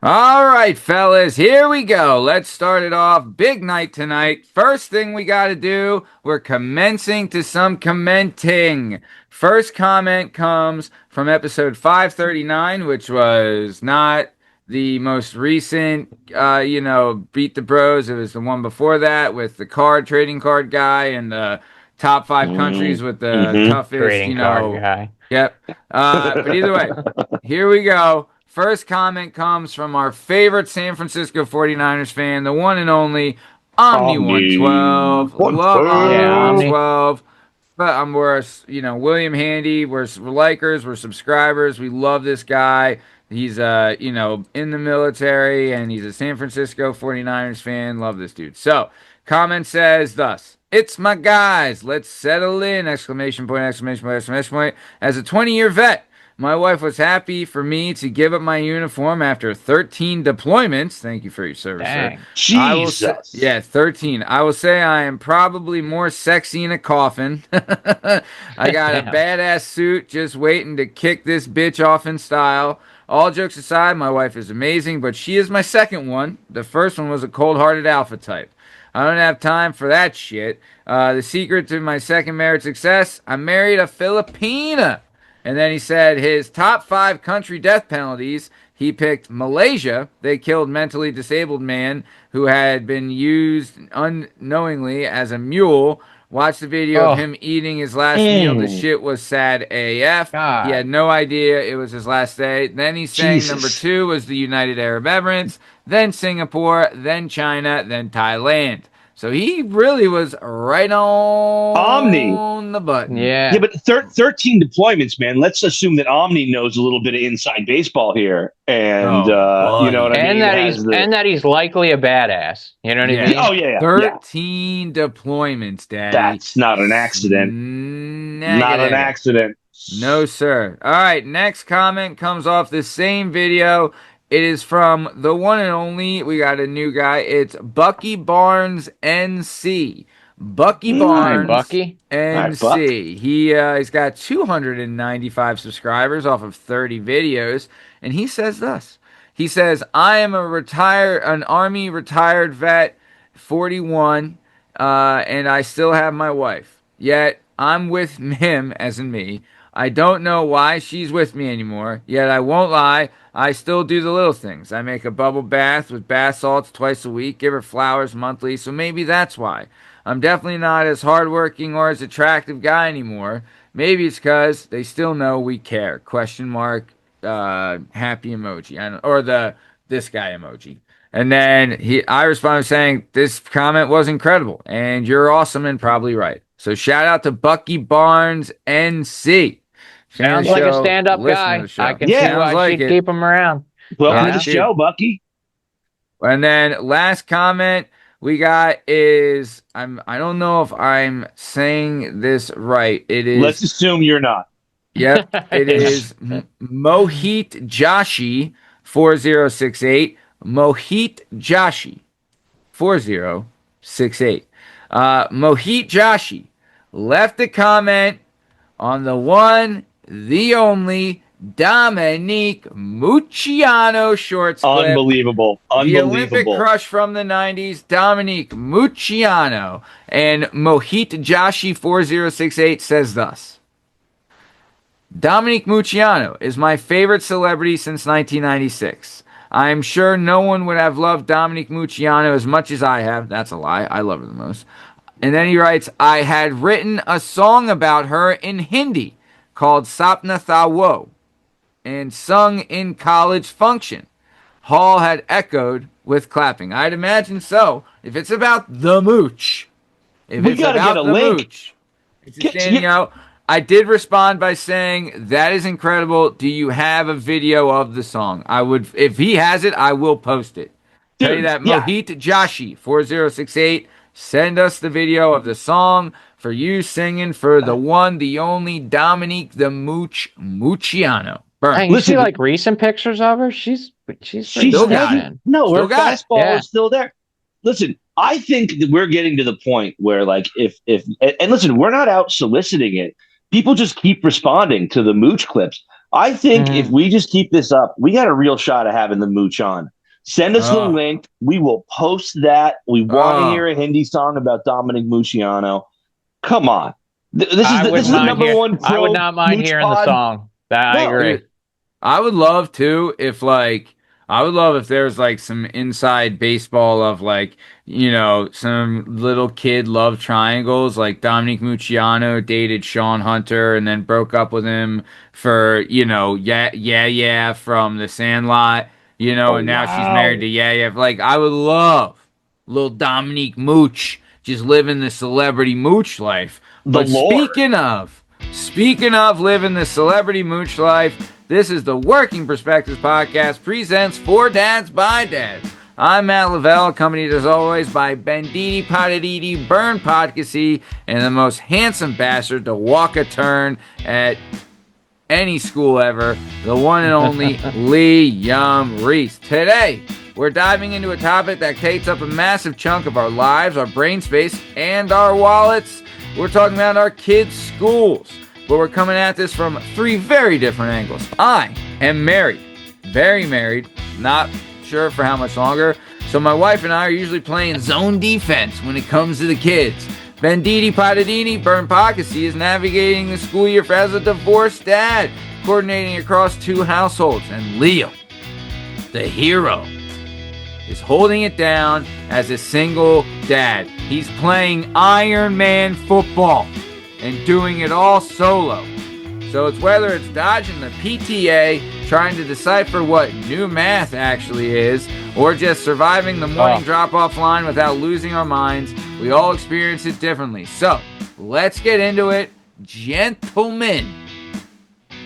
All right, fellas, here we go. Let's start it off. Big night tonight. First thing we got to do, we're commencing to some commenting. First comment comes from episode 539, which was not the most recent, Beat the Bros. It was the one before that with the trading card guy and the top 5 countries with the toughest, Trading card guy. Yep. But either way, here we go. First comment comes from our favorite San Francisco 49ers fan, the one and only Omni112. Love Omni112. But we're, William Handy. We're likers. We're subscribers. We love this guy. He's, in the military, and he's a San Francisco 49ers fan. Love this dude. So, comment says thus. It's my guys. Let's settle in! Exclamation point, exclamation point, exclamation point. As a 20-year vet, my wife was happy for me to give up my uniform after 13 deployments. Thank you for your service, Dang. sir. Jesus. 13. I will say I am probably more sexy in a coffin. I got a badass suit just waiting to kick this bitch off in style. All jokes aside, my wife is amazing, but she is my second one. The first one was a cold-hearted alpha type. I don't have time for that shit. The secret to my second marriage success, I married a Filipina. And then he said his top 5 country death penalties, he picked Malaysia. They killed mentally disabled man who had been used unknowingly as a mule. Watch the video of him eating his last meal. The shit was sad AF. God. He had no idea it was his last day. Then he's saying number 2 was the United Arab Emirates, then Singapore, then China, then Thailand. So he really was right on the button. Yeah, but 13 deployments, man. Let's assume that Omni knows a little bit of inside baseball here, and you know what I mean. And that he's likely a badass. You know what I mean? Oh yeah. 13 deployments, Daddy. That's not an accident. Not an accident. No, sir. All right. Next comment comes off the same video. It is from the one and only, we got a new guy, it's Bucky Barnes NC. Bucky Barnes Bucky. NC. He's got 295 subscribers off of 30 videos, and he says this. He says, I am an Army retired vet, 41, and I still have my wife. Yet, I'm with him, as in me. I don't know why she's with me anymore, yet I won't lie, I still do the little things. I make a bubble bath with bath salts twice a week, give her flowers monthly, so maybe that's why. I'm definitely not as hardworking or as attractive guy anymore. Maybe it's because they still know we care. Question mark, happy emoji, or this guy emoji. And then I responded saying, this comment was incredible, and you're awesome and probably right. So shout out to Bucky Barnes NC. Sounds like a stand-up guy. I can see why she'd keep him around. Welcome to the show, Bucky. And then last comment we got is, I don't know if I'm saying this right. It is. Let's assume you're not. Yep. It is Mohit Joshi 4068. Mohit Joshi 4068. Mohit Joshi left a comment on the one, the only Dominique Mucciano shorts clip. Unbelievable. The Olympic crush from the 90s, Dominique Mucciano. And Mohit Joshi 4068 says thus. Dominique Mucciano is my favorite celebrity since 1996. I am sure no one would have loved Dominique Mucciano as much as I have. That's a lie. I love her the most. And then he writes, I had written a song about her in Hindi called Sapna Tha Wo and sung in college function. Hall had echoed with clapping. I'd imagine so. If it's about the mooch. If it's about the mooch. It's standing out. I did respond by saying, that is incredible. Do you have a video of the song? I would, if he has it, I will post it. Dude, tell you that, Mohit Joshi 4068. Send us the video of the song for you singing for the one, the only Dominique the Mooch Mucciano. Bern. You see like recent pictures of her? She's still got it. No, her fastball is still there. Listen, I think that we're getting to the point where, like, if and listen, we're not out soliciting it. People just keep responding to the Mooch clips. I think if we just keep this up, we got a real shot of having the Mooch on. Send us the link. We will post that. We want to hear a Hindi song about Dominic Mucciano. Come on. This is the number one pro I would not mind Mooch hearing pod. the song. I agree. I would love to if there's like some inside baseball of like, some little kid love triangles, like Dominic Mucciano dated Sean Hunter and then broke up with him for, yeah from The Sandlot, and now she's married to Yeah. Like, I would love little Dominique Mooch just living the celebrity mooch life. But speaking of living the celebrity mooch life, this is the Working Perspectives Podcast presents For Dads by Dads. I'm Matt Lavelle, accompanied as always by Benditi Pataditi Bern Podcassy and the most handsome bastard to walk a turn at any school ever, the one and only Liam Reese. Today, we're diving into a topic that takes up a massive chunk of our lives, our brain space, and our wallets. We're talking about our kids' schools, but we're coming at this from 3 very different angles. I am married, very married, not sure for how much longer, so my wife and I are usually playing zone defense when it comes to the kids. Benditi Patadini Bern Pakasi is navigating the school year as a divorced dad, coordinating across 2 households, and Leo, the hero, is holding it down as a single dad. He's playing Iron Man football and doing it all solo. So it's whether it's dodging the PTA, trying to decipher what new math actually is, or just surviving the morning drop-off line without losing our minds, we all experience it differently. So let's get into it, gentlemen.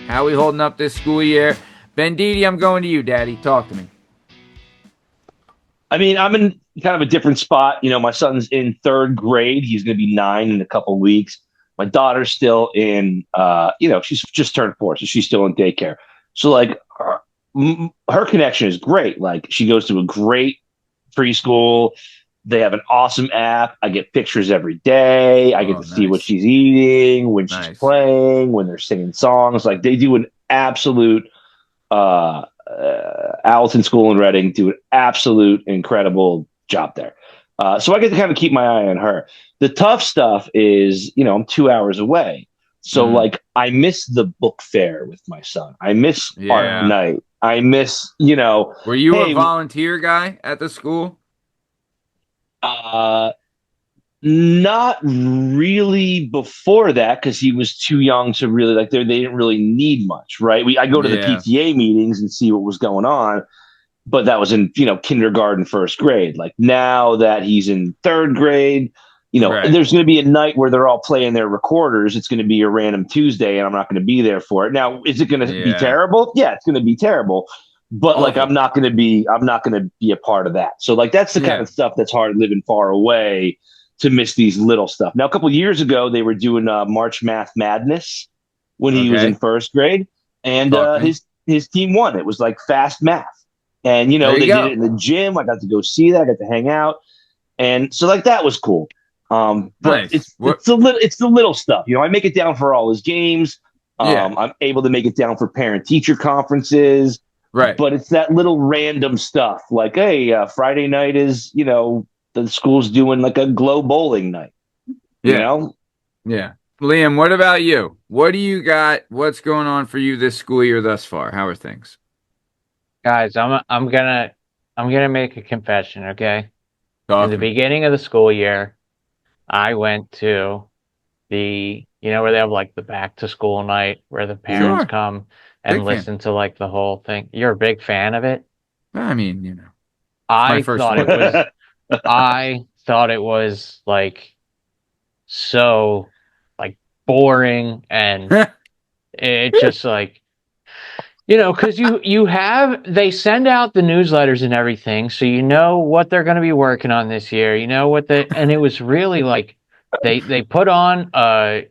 How are we holding up this school year? Benditi, I'm going to you, Daddy. Talk to me. I mean, I'm in kind of a different spot. My son's in 3rd grade. He's going to be 9 in a couple of weeks. My daughter's still in, she's just turned 4, so she's still in daycare. So, like, her connection is great. Like, she goes to a great preschool. They have an awesome app. I get pictures every day. I get to see what she's eating, when she's playing, when they're singing songs. Like, they do an absolute Allison School in Reading do an absolute incredible job there. So I get to kind of keep my eye on her. The tough stuff is, I'm 2 hours away. So like, I miss the book fair with my son. I miss art night. I miss, Were you a volunteer guy at the school? Not really before that, because he was too young to really, like, they didn't really need much, right? I go to the PTA meetings and see what was going on, but that was in, kindergarten, 1st grade. Like, now that he's in 3rd grade, there's going to be a night where they're all playing their recorders. It's going to be a random Tuesday, and I'm not going to be there for it. Now, is it going to be terrible? Yeah, it's going to be terrible. But like, I'm not going to be a part of that. So like, that's the kind of stuff that's hard living far away, to miss these little stuff. Now, a couple of years ago, they were doing March Math Madness when he was in 1st grade, and his team won. It was like fast math, and they did it in the gym. I got to go see that. I got to hang out, and so like, that was cool. But it's the little stuff. I make it down for all his games. I'm able to make it down for parent-teacher conferences. Right. But it's that little random stuff. Like, hey, Friday night is, the school's doing like a glow bowling night. Yeah. Liam, what about you? What do you got? What's going on for you this school year thus far? How are things? Guys, I'm gonna make a confession, okay? In the beginning of the school year, I went to the, where they have like the back to school night where the parents come and listen to like the whole thing. You're a big fan of it? I mean, I thought it was like so like boring, and it just like, because they send out the newsletters and everything, so what they're going to be working on this year, and it was really like they put on a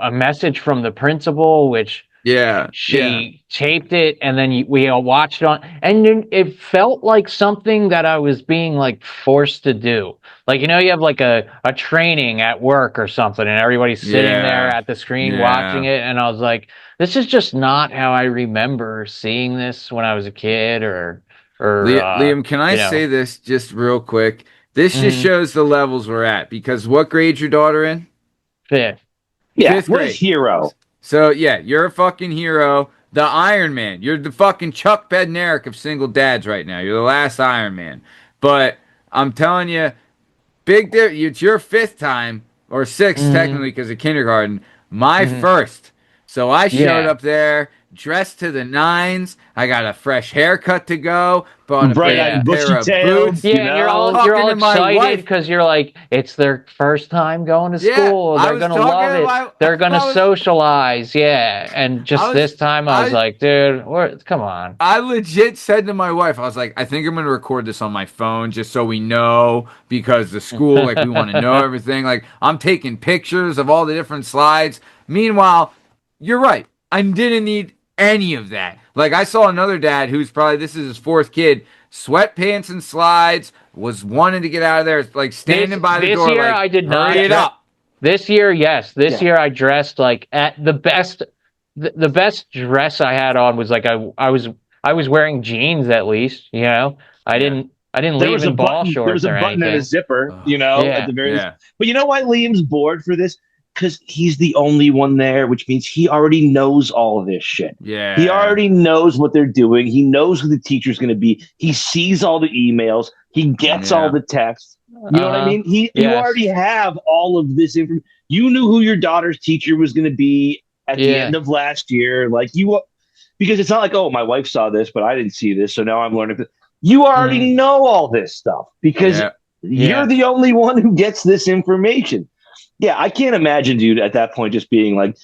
message from the principal, which Yeah. She taped it, and then we all watched it on, and then it felt like something that I was being like forced to do. Like, you have like a training at work or something, and everybody's sitting there Yeah. at the screen watching Yeah. it, and I was like, this is just not how I remember seeing this when I was a kid, or Liam, can I you say know, this just real quick? This just mm, shows the levels we're at because what grade your daughter in? fifth. Yeah, Fifth what is grade. hero? So yeah, you're a fucking hero. The Iron Man. You're the fucking Chuck Bednarik of single dads right now. You're the last Iron Man. But I'm telling you, it's your fifth time or sixth Mm, technically because of kindergarten. My mm, first. So I showed yeah, up there dressed to the nines. I got a fresh haircut to go. Bought a Bright-eyed, yeah. pair of bushy-tailed, boots. you Yeah, and you're I'm all know? you're talking all to my excited wife. because you're like, it's their first time going to Yeah, school. I They're was gonna talking love to it. my. They're gonna I was. socialize. Yeah. And I just was. this time I was I like, dude, come on. I legit said to my wife, I was like, I think I'm gonna record this on my phone just so we know because the school, like, we want to know everything. Like, I'm taking pictures of all the different slides. Meanwhile, you're right. I didn't need any of that. Like, I saw another dad who's probably this is his fourth kid, sweatpants and slides, was wanting to get out of there, like This standing by the this door, year like, I did hurry not it dress. up. This year, yes. This Yeah. year I dressed like at the best. The best dress I had on was like I was wearing jeans at least. Yeah. I didn't There leave was a in ball button. There was shorts a or button and a anything. zipper, Oh, at Yeah. the very least. yeah. But you know why Liam's bored for this? Because he's the only one there, which means he already knows all of this shit. He Yeah. already knows what they're doing. He knows who the teacher's going to be. He sees all the emails. He gets all Yeah. the texts. You know what I Uh-huh. mean? You Yes. already have all of this information. You knew who your daughter's teacher was going to be at the end Yeah. of last year. Because it's not like, oh, my wife saw this, but I didn't see this, so now I'm learning. You Mm, already know all this stuff because Yeah. you're yeah. the only one who gets this information. Yeah, I can't imagine, dude, at that point just being like,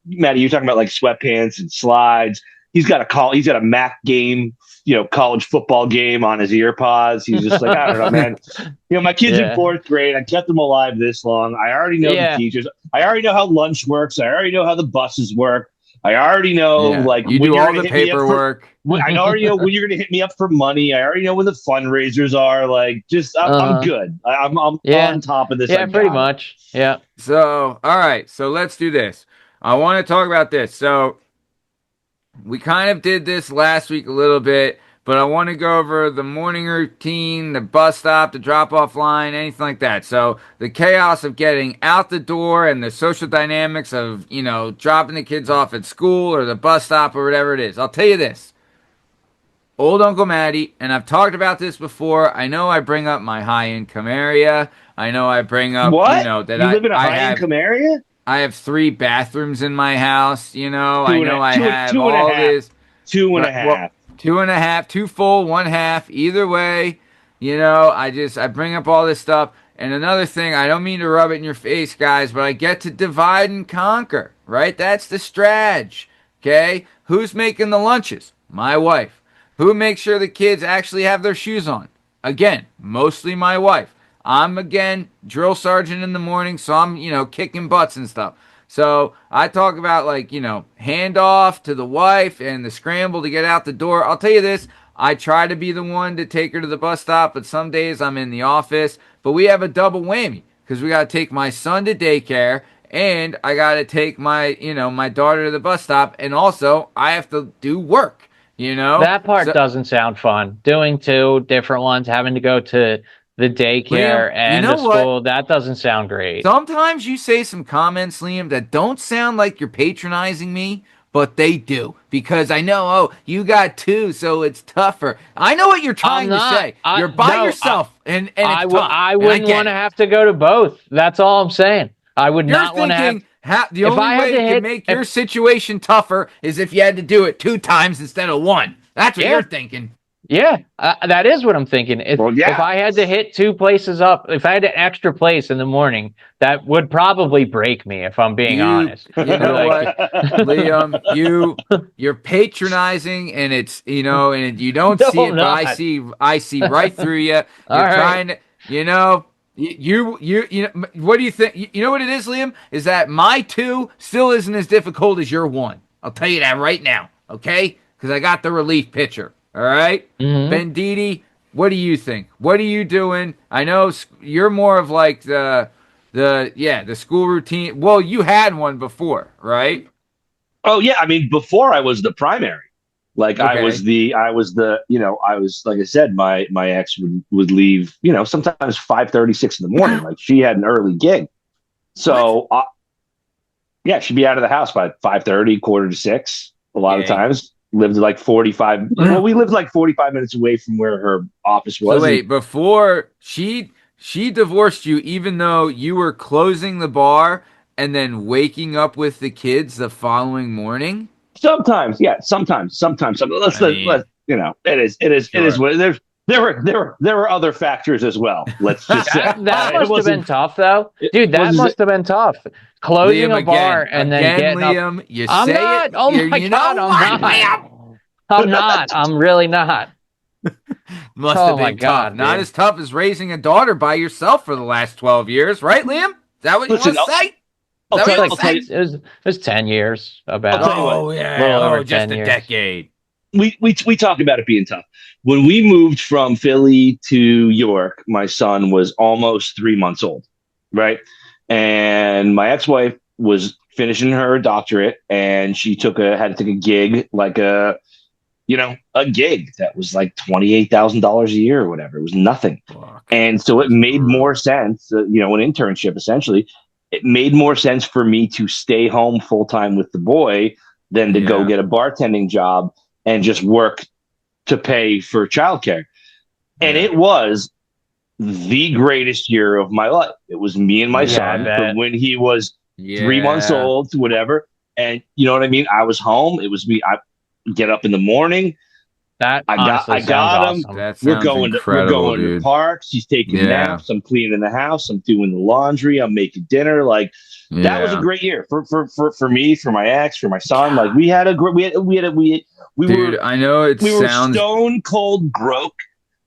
Maddie, you're talking about like sweatpants and slides. He's got a Mac game, college football game on his ear pods. He's just like, I don't know, man. My kid's in Yeah. fourth grade. I kept them alive this long. I already know the Yeah. teachers. I already know how lunch works. I already know how the buses work. I already know Yeah. like You when do you're all gonna the hit me up for paperwork. I already know when you're going to hit me up for money. I already know when the fundraisers are. Like, just I'm Uh, good. I'm yeah. on top of this. I Yeah, pretty got it. much. Yeah. So, all right. So let's do this. I want to talk about this. So we kind of did this last week a little bit, but I want to go over the morning routine, the bus stop, the drop off line, anything like that. So the chaos of getting out the door and the social dynamics of, dropping the kids off at school or the bus stop or whatever it is. I'll tell you this. Old Uncle Matty, and I've talked about this before. I know I bring up my high income area. I know I bring up, What? that You live in a I high have income area? I have 3 bathrooms in my house. I Two and know a I two, have two and a all half. this. Two and a Right, well, half. two and a half, two full, one half. Either way, I bring up all this stuff. And another thing, I don't mean to rub it in your face, guys, but I get to divide and conquer, right? That's the strateg. Okay? Who's making the lunches? My wife. Who makes sure the kids actually have their shoes on? Again, mostly my wife. I'm again drill sergeant in the morning, so I'm kicking butts and stuff. So I talk about like handoff to the wife and the scramble to get out the door. I'll tell you this: I try to be the one to take her to the bus stop, but some days I'm in the office. But we have a double whammy because we got to take my son to daycare and I got to take my daughter to the bus stop, and also I have to do work. That part So doesn't sound fun. Doing two different ones, having to go to the Liam, daycare you and know the what? school, that doesn't sound great. Sometimes you say some comments, Liam, that don't sound like you're patronizing me, but they do. Because I know, oh, you got two, so it's tougher. I know what you're I'm trying to not. say. You're by No, yourself, and it's tough. I And I wouldn't get want to it. have to go to both. That's all I'm saying. I would You're not want to have. thinking the If only I had way to it could hit, make if your situation tougher is if you had to do it 2 times instead of one. That's what yeah, you're thinking. yeah, that is what I'm thinking. Well, If yeah. I had to hit two places up, if I had an extra place in the morning, that would probably break me. If I'm being honest, You I'd be know like, what, Liam, you're patronizing, and it's and you don't no, see I'm it, but not. I see right through you. All You're right. trying to, what do you think? You know what it is, Liam? Is that my two still isn't as difficult as your one. I'll tell you that right now, okay? Because I got the relief pitcher. All right, Hmm. Benditi, what do you think? What are you doing? I know you're more of like the school routine. Well, you had one before, right? Oh yeah, I mean, before I was the primary. Like Okay. I was like I said, my ex would leave, sometimes 5:30, 6 in the morning. Like she had an early gig. What? So yeah, she'd be out of the house by 5:30, quarter to 6, a lot of Gay. times. Lived like 45, well, we lived like 45 minutes away from where her office So was. And wait, before she divorced you, even though you were closing the bar and then waking up with the kids the following morning. sometimes, yeah, sometimes. I Let's mean, it is sure. what there were other factors as well. Let's just say That it must have been wasn't tough, though, it dude. That was must have been tough. Closing Liam, a bar again, and then getting up. Liam, you I'm say it. not. Oh my You God, know I'm what, not. Liam? I'm not. I'm really not. Must have Oh my been tough. God, Not dude. as tough as raising a daughter by yourself for the last 12 years, right, Liam? Is that what you want listen. to say? Is I'll that what tell you you. want I'll to tell say? you. It was 10 years, I'll about tell you what. Oh a little yeah. over Oh, ten just a years. decade. We talk about it being tough. When we moved from Philly to York, my son was almost 3 months old, right? And my ex-wife was finishing her doctorate, and she had to take a gig, like a gig that was like $28,000 a year or whatever. It was nothing, Fuck. and so it That's made more brutal. sense. An internship essentially. It made more sense for me to stay home full time with the boy than to go Yeah. get a bartending job and just work to pay for childcare. And Yeah. it was the greatest year of my life. It was me and my Yeah, I Yeah. son from bet. when he was 3 months Yeah. old to whatever. And you know what I mean? I was home. It was me. I get up in the morning. That I got honestly I sounds got him. awesome. That We're sounds going to we're incredible, going to dude. parks. He's taking Yeah. naps. I'm cleaning the house. I'm doing the laundry. I'm making dinner. Like that was a Yeah. great year for me, for my ex, for my son. Like God. we had a great we Dude, were I know it we were sounds. stone cold broke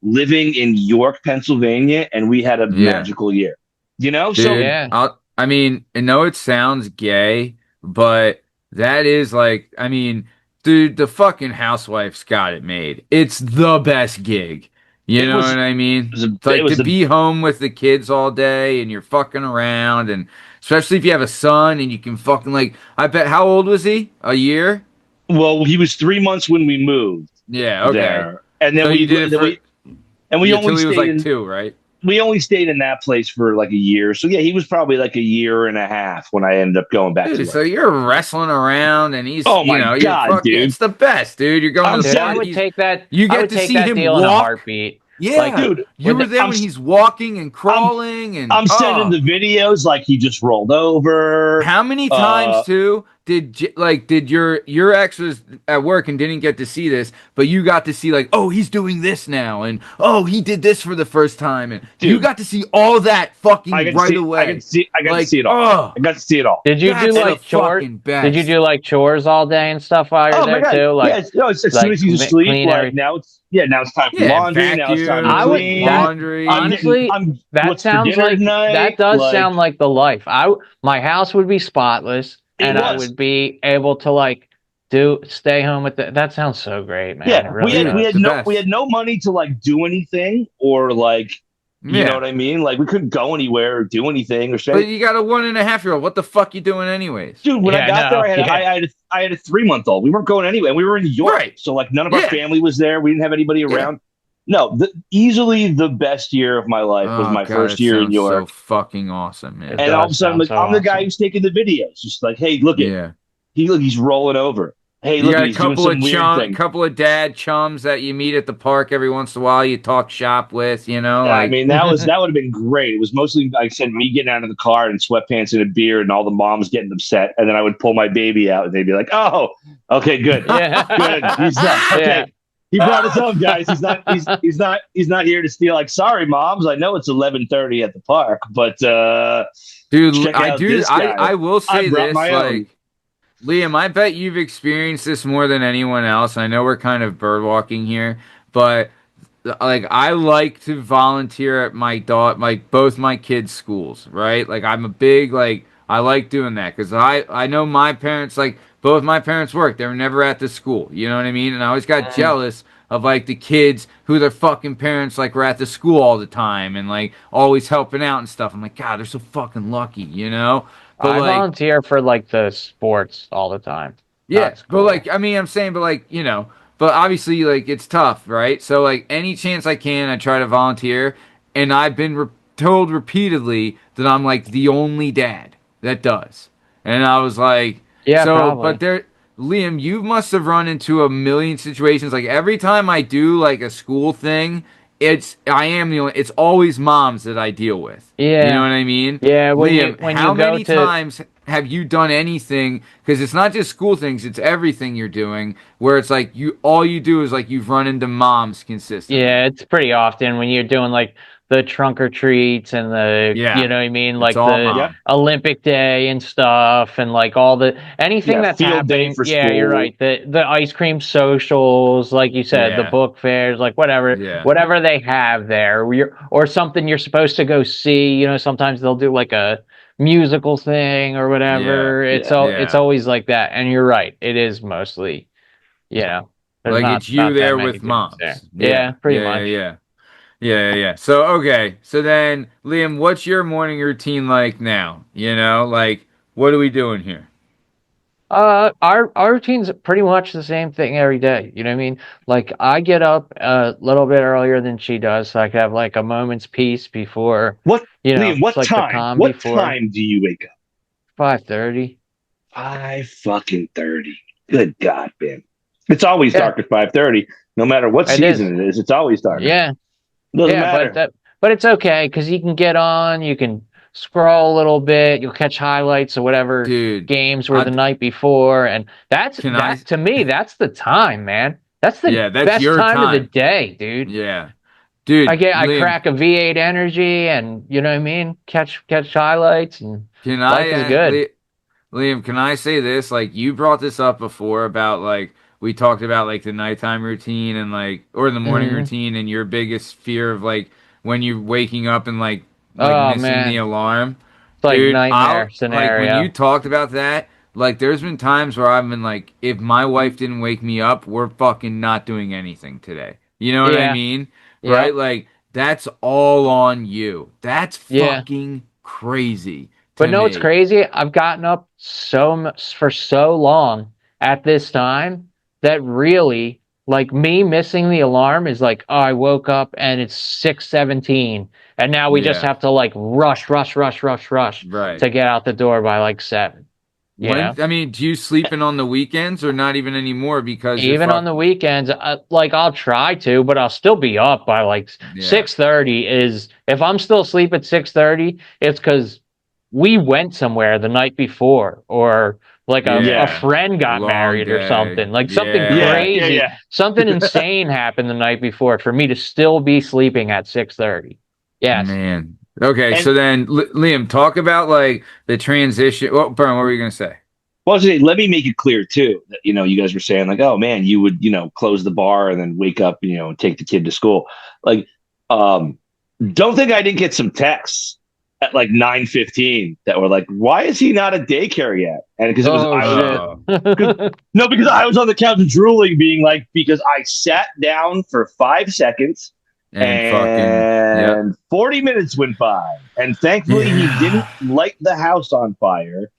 living in York, Pennsylvania, and we had a Yeah. magical year. So Dude, Yeah. I mean, I know it sounds gay, but that is like, I mean, dude, the fucking housewife's got it made. It's the best gig. You it know was what I mean? It's it like was to the be home with the kids all day and you're fucking around, and especially if you have a son and you can fucking like, I bet, how old was he? A year? well, he was 3 months when we moved Yeah, okay. there, and So then you we did it then for, we and we yeah, only till he was stayed like in 2, right? we only stayed in that place for like a year. So yeah, he was probably like a year and a half when I ended up going back to Dude, so work. you're wrestling around and he's, Oh my you're god, fucking, dude! it's the best, dude. You're going to I'm the Dude, I park. sending would take that. You I get would to take see that him deal in a walk. heartbeat. Like Yeah. dude. You with were the, there when he's walking and I'm crawling and, I'm sending oh. the videos like he just rolled over. How many times Uh, too did your ex was at work and didn't get to see this, but you got to see like, oh, he's doing this now, and oh, he did this for the first time, and you dude, got to see all that I fucking got to right see I got to away. see I got to see Like, it all. oh, I got to see it all. did you do that's And the like chores? fucking Did you best. do like chores all day and stuff while you're oh my there god, too? yeah, Like as soon like as he's asleep, clean like every. now it's time for Yeah, laundry. Now it's time to vacuum, I would clean. that I'm laundry. getting honestly, I'm that what's for sounds dinner like tonight? that does Like sound like the life. My house would be spotless it and I was. would be able to like do stay home with that sounds so great, man. It Yeah, we really had we Dude, had does. the no we best. had no money to like do anything or like you know Yeah. what I mean? Like we couldn't go anywhere or do anything or But say, you got a 1.5 year old. What the fuck you doing anyways? dude. When I Yeah, got there, no, yeah. I had a 3 month old. We weren't going anywhere. We were in New York, Right. so like none of our Yeah. family was there. We didn't have anybody Yeah. around. No, easily the best year of my life was Oh my god, first that year in sounds so York. fucking awesome, It man. And all of a does sudden, sound like so I'm the guy awesome. who's taking the videos. Just like, hey, look at Yeah. he's rolling over. Hey, You look at got a he's doing couple of some weird thing. couple of dad chums that you meet at the park every once in a while. You talk shop with, I like mean, that would have been great. It was mostly, like I said, me getting out of the car in sweatpants and a beard, and all the moms getting upset, and then I would pull my baby out, and they'd be like, "Oh, okay, good, good. He's not Yeah. okay. He brought his own guys. He's not here to steal. Like, sorry, moms. I know it's 11:30 at the park, but dude, check out this guy. I will I say brought this, my own. like Liam, I bet you've experienced this more than anyone else. I know we're kind of bird walking here, but like I like to volunteer at my daughter, like both my kids' schools, right? Like I'm a big like I like doing that because I know my parents, like both my parents worked. They were never at the school. You know what I mean? And I always got jealous of like the kids who their fucking parents like were at the school all the time and like always helping out and stuff. I'm like, God, they're so fucking lucky, you know? But I like, volunteer for like the sports all the time, yeah, not but like, school. I mean, I'm saying, but like, but obviously, like, it's tough, right? So, like, any chance I can, I try to volunteer, and I've been told repeatedly that I'm like the only dad that does, and I was like, Yeah, so, but probably. there, Liam, you must have run into a million situations. Like every time I do like a school thing, I am the only. It's always moms that I deal with. You know Yeah, what I mean? yeah. Liam, When you how go many to times have you done anything? Because it's not just school things; it's everything you're doing. Where it's like all you do is like you've run into moms consistently. Yeah, it's pretty often when you're doing like the trunk or treats and the, Yeah, you know what I mean, it's like all the Yep. mom. Olympic Day and stuff and like all the anything Yeah. that's Field day happening. for Yeah, you're school. right. The ice cream socials, like you said, the Yeah, book fairs, like yeah, whatever they have there, or something you're supposed to go see, sometimes they'll do like a musical thing or yeah, whatever. Yeah. It's yeah. always like that. And you're right. It is mostly, you know, there's Like not it's you not that there many with dudes there. moms. Yeah, Yeah, pretty yeah, yeah, much. yeah. Yeah, yeah, yeah. So okay. So then, Liam, what's your morning routine like now? Like what are we doing here? Our routine's pretty much the same thing every day. You know what I mean? Like I get up a little bit earlier than she does, so I can have like a moment's peace before, What, Liam? it's What like the time? calm What before time do you wake up? 5:30. 5 fucking 30. Good God, man! It's always Yeah, dark at 5:30. No matter what it is. season it is, it's always dark. Yeah, It doesn't yeah, matter. but it's okay because you can get on, you can scroll a little bit, you'll catch highlights of whatever Dude, games were I the night before, and can I that to me, that's the time, man. That's the Yeah, that's best your time of the time. day, dude. Yeah. Dude, I Liam, crack a V8 energy and you know what I mean? Catch highlights and can life is good. Liam, can I say this? Like you brought this up before about like we talked about like the nighttime routine and like or the morning Hmm. routine and your biggest fear of like when you're waking up and like Oh missing the man. alarm. It's like Dude, nightmare I'll like when you scenario. talked about that, like there's been times where I've been like if my wife didn't wake me up, we're fucking not doing anything today. You know what I Yeah. mean? Right? Yep. Like that's all on you. That's Yeah. fucking crazy But to no, it's me. crazy. I've gotten up so much for so long at this time that really, like me missing the alarm is like, oh, I woke up and it's 6:17, and now we just Yeah. have to like rush Right. to get out the door by like 7. You When know, I mean, do you sleep in on the weekends or not even anymore because you're even on the fucking weekends, like I'll try to, but I'll still be up by like yeah. 6:30. Is if I'm still asleep at 6:30, it's because we went somewhere the night before, or like a Yeah. Yeah. friend got Long married or day. something, like something Yeah. Yeah. Yeah. crazy, something Yeah. insane happened the night before for me to still be sleeping at 6:30. Yes. Man. Okay, and so then Liam, talk about like the transition. Well, Bern, what were you gonna say? well, let me make it clear too that you guys were saying like, oh man, you would close the bar and then wake up, and take the kid to school. Like, um, don't think I didn't get some texts at like 9:15 that were like, why is he not at daycare yet? And because it was Oh I was shit. Oh, no, because I was on the couch drooling, being like, because I sat down for 5 seconds and fucking yep. and 40 minutes went by. And thankfully, he didn't Yeah. light the house on fire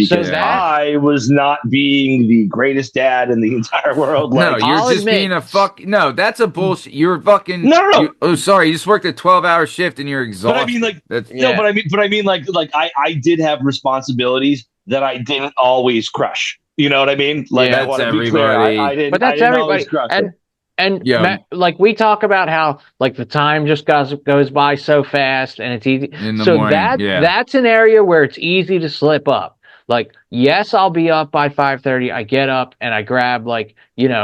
So because Yeah. that I was not being the greatest dad in the entire world. No, Like, you're I'll just being admit, a fuck. No, that's a bullshit. You're fucking. no, no, no. You. Oh, sorry. You just worked a 12-hour shift and you're But I mean, exhausted. like, That's no, yeah. but I mean, like, I did have responsibilities that I didn't always crush. You know what I mean? Like, I Yeah. that's want to be clear. everybody. But I that's didn't always everybody. crush it. And Yo, Like we talk about how like the time just goes by so fast and it's easy. in the So morning. Yeah. that's an area where it's easy to slip up. Like yes, I'll be up by 5:30. I get up and I grab like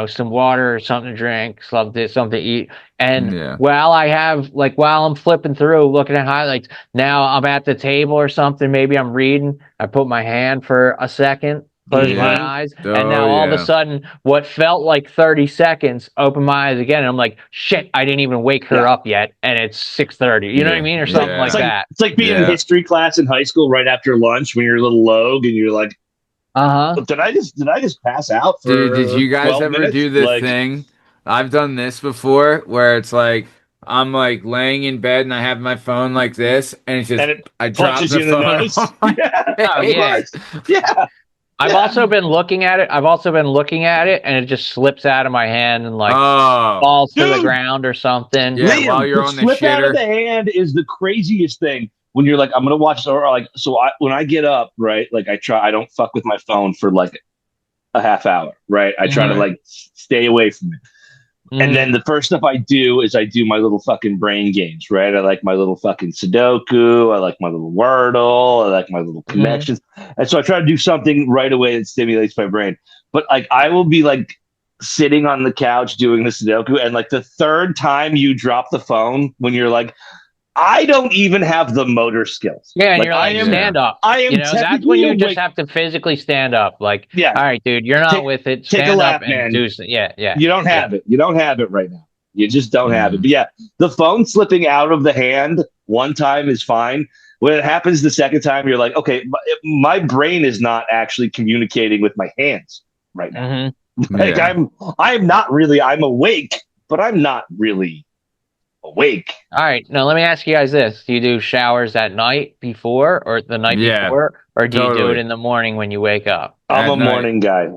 some water or something to drink, something to eat. And Yeah. while I'm flipping through looking at highlights, now I'm at the table or something. Maybe I'm reading. I put my hand for a second close my eyes, and now Oh, all of a sudden, what felt like 30 seconds, open my eyes again, and I'm like, shit, I didn't even wake her up yet, and it's 6:30. You know what I mean, or something like that. It's like being in history class in high school right after lunch when you're a little low and you're like, did I just pass out for Dude, did you guys ever minutes? do the thing? I've done this before where it's like I'm like laying in bed and I have my phone like this and it's just I drop the phone on my face. Yeah. I've also been looking at it. And it just slips out of my hand and like falls to the ground or something. Yeah, Liam, while you're on the slip shitter. Out of the hand is the craziest thing. When you're like, I'm gonna watch, or like, when I get up, right, like I don't fuck with my phone for like a half hour, right? I try to like stay away from it. And then the first stuff I do is I do my little fucking brain games, right? I like my little fucking Sudoku. I like my little Wordle. I like my little connections. And so I try to do something right away that stimulates my brain. But like, I will be like sitting on the couch doing the Sudoku. And like the third time you drop the phone when you're like, I don't even have the motor skills. Yeah, and like, you're like, stand up. I am. That's when you just have to physically stand up. Like, all right, dude, you're not with it. Stand up and do something. Yeah. You don't have it. You don't have it right now. You just don't have it. But yeah, the phone slipping out of the hand one time is fine. When it happens the second time, you're like, okay, my brain is not actually communicating with my hands right now. Like I'm not really. I'm awake, but I'm not really awake. All right. Now let me ask you guys this. Do you do showers at night before or the night before? Or do you do it in the morning when you wake up? I'm a morning guy.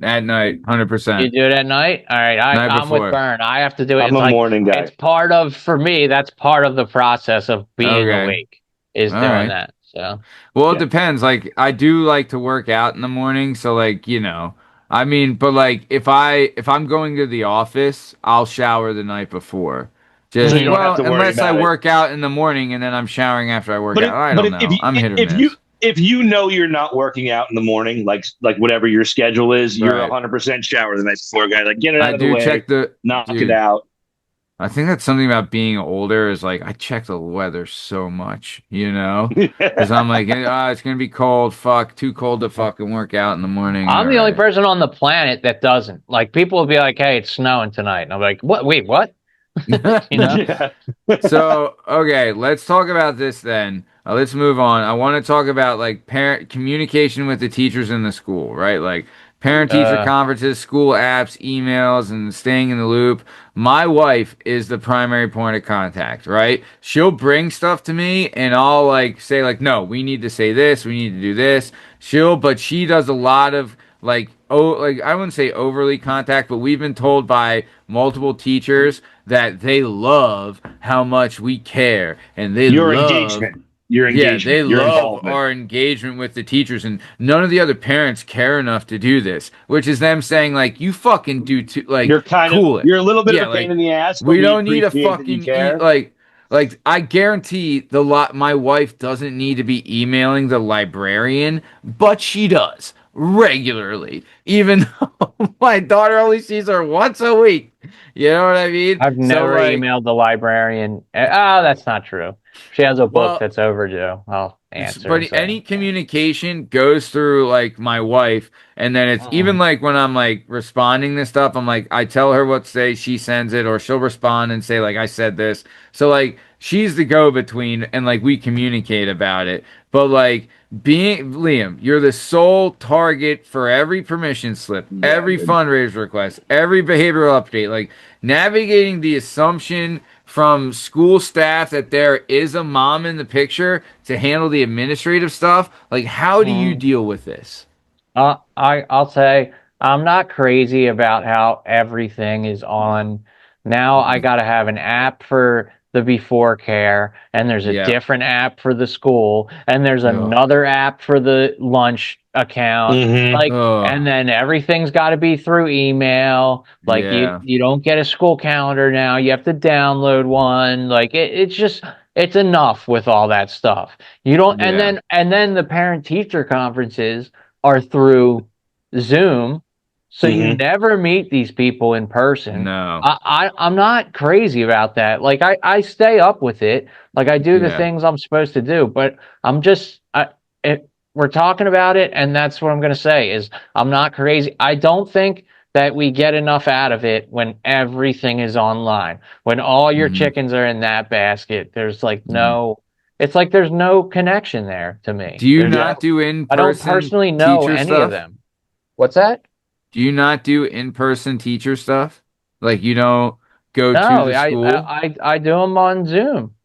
At night, 100%. You do it at night? All right. I'm with Bern. I have to do it. I'm a morning guy. It's part of, for me, that's part of the process of being awake is doing that. So, well, it depends. Like I do like to work out in the morning. So like, I mean, but like if I'm going to the office, I'll shower the night before. Just, so you don't have to worry unless about I work out in the morning and then I'm showering after I work out. I don't know. I'm hit or miss. If you know you're not working out in the morning, like whatever your schedule is, you're 100% shower the night before, guy. Like get it out of the way. Knock it out. I think that's something about being older is like I check the weather so much, because I'm like, it's gonna be cold. Fuck, too cold to fucking work out in the morning. I'm the only person on the planet that doesn't. Like people will be like, "Hey, it's snowing tonight," and I'm like, "What? Wait, what?" So okay, let's talk about this then. Let's move on. I want to talk about like parent communication with the teachers in the school, right? Like parent-teacher conferences, school apps, emails, and staying in the loop. My wife is the primary point of contact, right? She'll bring stuff to me, and I'll like say like, no, we need to say this, we need to do this. But she does a lot of like I wouldn't say overly contact, but we've been told by multiple teachers that they love how much we care and they your love engagement. Your engagement. Yeah, they love our engagement with the teachers, and none of the other parents care enough to do this. Which is them saying like, "You fucking do too." Like, you're you're a little bit of a pain in the ass. We don't need a fucking like. I guarantee my wife doesn't need to be emailing the librarian, but she does regularly, even though my daughter only sees her once a week. You know what I mean? I've never emailed the librarian. Oh, that's not true. She has a book that's overdue. I'll answer. But any communication goes through like my wife, and then it's even like when I'm like responding to stuff, I'm like I tell her what to say, she sends it, or she'll respond and say like I said this. So like she's the go-between, and like we communicate about it. But like Liam, you're the sole target for every permission slip, every fundraiser request, every behavioral update. Like navigating the assumption from school staff that there is a mom in the picture to handle the administrative stuff. Like, how do you deal with this? I'll say I'm not crazy about how everything is on. Now I got to have an app for the before care, and there's a different app for the school, and there's another app for the lunch account. And then everything's got to be through email. Like you don't get a school calendar now. You have to download one. Like it's enough with all that stuff. You don't, and then the parent teacher conferences are through Zoom. So you never meet these people in person. No, I'm not crazy about that. Like I stay up with it. Like I do the things I'm supposed to do, but I'm just we're talking about it, and that's what I'm going to say is I'm not crazy. I don't think that we get enough out of it when everything is online. When all your chickens are in that basket, there's like no, it's like there's no connection there to me. Do you There's not no, do I don't in-person personally know teacher any of stuff? them. What's that? Do you not do in-person teacher stuff? Like you don't go to No, the school? I do them on Zoom.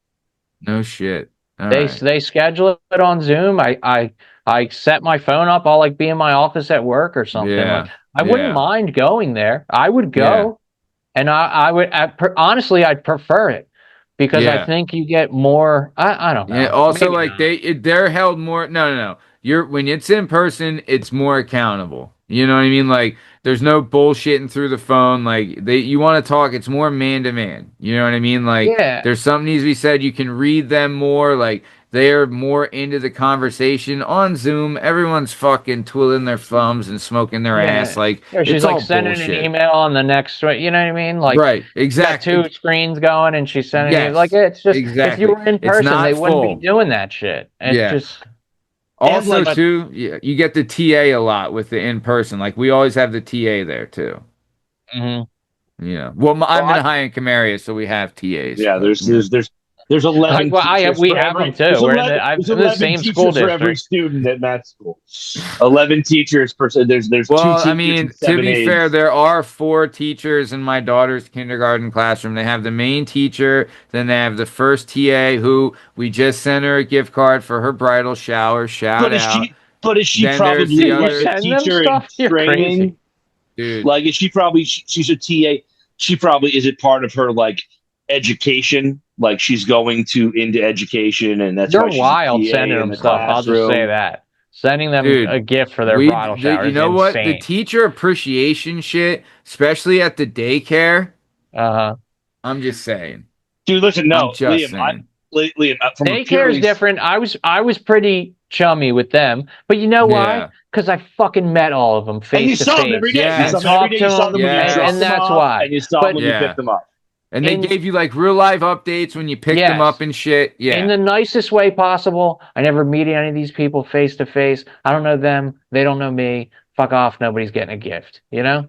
No shit. All They right. they schedule it on Zoom. I set my phone up. I'll like be in my office at work or something. Like Yeah. I wouldn't Yeah. mind going there. I would Yeah. go, and honestly I'd prefer it because I Yeah. think you get more. I don't Yeah. know. Also, Maybe like not. they're held more. No, no, no. You're when it's in person, it's more accountable. You know what I mean? Like there's no bullshitting through the phone. Like you want to talk, it's more man to man. You know what I mean? Like Yeah, there's something needs to be said. You can read them more. Like they're more into the conversation on Zoom. Everyone's fucking twiddling their thumbs and smoking their ass. yeah. Like Or she's it's like all sending an bullshit. email on the next. You know what I mean? Like Right. you got two Exactly. screens going, and she's sending you like Yes. it's just if you Exactly. were in It's person, they not wouldn't be full. doing that shit. It Yeah. just. And Also, like, But too, yeah, you get the TA a lot with the in person. Like we always have the TA there too. mhm. Yeah. Well, well, I'm in High Camaria, so we have TAs. yeah, But yeah. there's Like, 11 well, teachers we for have them every too. I'm there's in the 11 same school teachers for every district. student at that school. 11 teachers per so there's two Well, I teachers mean, and to seven be fair, aides. there are four teachers in my daughter's kindergarten classroom. They have the main teacher, then they have the first TA who we just sent her a gift card for her bridal shower. Shout But is out. she but is she Then there's probably the You like a other send them teacher in stuff? You're crazy. training? dude. Like is she probably she's a TA? She probably is it part of her like education? Like she's going to into education and that's You're why she's a wild sending TA in them the stuff. I'll just say classroom. that. Sending them Dude, a gift for their bridal shower you is know what? The insane. teacher appreciation shit, especially at the daycare. Uh-huh. I'm just saying. Dude, listen, I'm no, just saying. Liam, from a Daycare is purely different. I was pretty chummy with them, but you know why? Yeah. Because I fucking met all of them and you face to saw them every face day. You and saw them every Yes. day. talked to You saw them, them when you dropped and Yes. them that's off, why. and you saw them But when you Yeah. picked them up. And they in gave you like real life updates when you picked them up yes, and shit. in Yeah. the nicest way possible. I never meet any of these people face to face. I don't know them. They don't know me. Fuck off. Nobody's getting a gift. You know?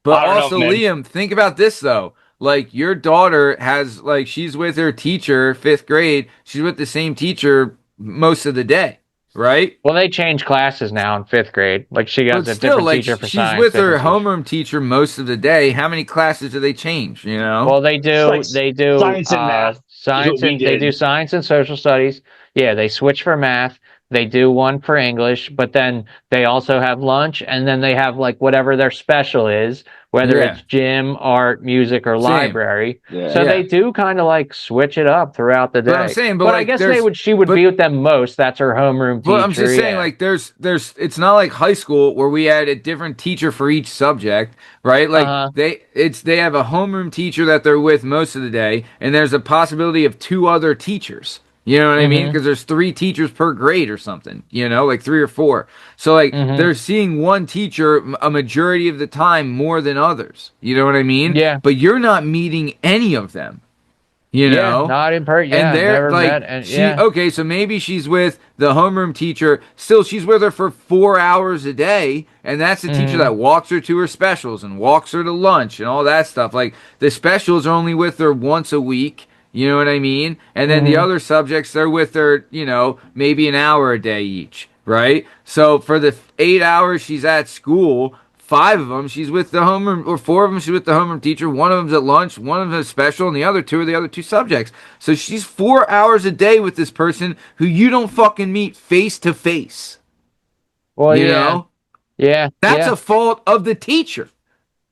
But I don't know, also, man. Liam, think about this though. Like your daughter has like she's with her teacher, fifth grade. She's with the same teacher most of the day, right? Well, they change classes now in fifth grade. Like she But has a still, different like teacher for she's science, with her different teacher. homeroom teacher most of the day. How many classes do they change? You know? Well, they It's like do. They do science and math is what science we and they do did. science and social studies. Yeah, they switch for math. They do one for English, but then they also have lunch, and then they have like whatever their special is, whether Yeah. it's gym, art, music, or Same. library. Yeah. So they Yeah. do kind of like switch it up throughout the But I'm day. saying, but But I like guess there's she would but be with them most. That's her homeroom but I'm teacher. just saying, Yeah. like, there's, it's not like high school where we had a different teacher for each subject, right? Like, Uh-huh. they have a homeroom teacher that they're with most of the day, and there's a possibility of two other teachers. You know what I mean? Mm-hmm. Because there's three teachers per grade or something, you know, like three or four. So, like, Mm-hmm. they're seeing one teacher a majority of the time more than others. You know what I mean? Yeah. But you're not meeting any of them, you Yeah. know? Not in person. And Yeah. they're Never like, met. And she, yeah. okay, so maybe she's with the homeroom teacher. Still, she's with her for 4 hours a day. And that's the teacher Mm-hmm. that walks her to her specials and walks her to lunch and all that stuff. Like, the specials are only with her once a week. You know what I mean? And then the Mm-hmm. other subjects, they're with her, you know, maybe an hour a day each, right? So for the 8 hours she's at school, five of them she's with the homeroom, or four of them she's with the homeroom teacher. One of them's at lunch, one of them's special, and the other two are the other two subjects. So she's 4 hours a day with this person who you don't fucking meet face to face. Well, You yeah. know, Yeah. that's Yeah. a fault of the teacher.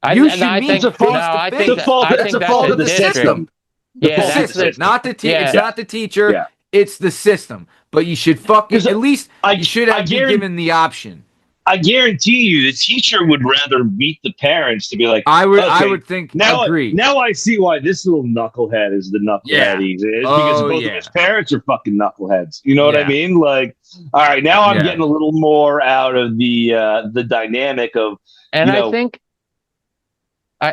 I You and should I meet It's a think fault. no, face to I It's think a face. that fault. I It's think a that's fault a of the district. system. The Yeah, The fault of the that's system, the system. not the yeah. it's Yeah. not the teacher, Yeah. it's the system. But you should fucking Because at least I you should I have be guarantee given the option. I guarantee you the teacher would rather meet the parents to be like, I okay, would think now agree. now I see why this little knucklehead is the knucklehead Yeah. he is because Oh both of yeah. his parents are fucking knuckleheads. You know what I Yeah. mean? Like, all right, now I'm Yeah. getting a little more out of the dynamic of And you I know think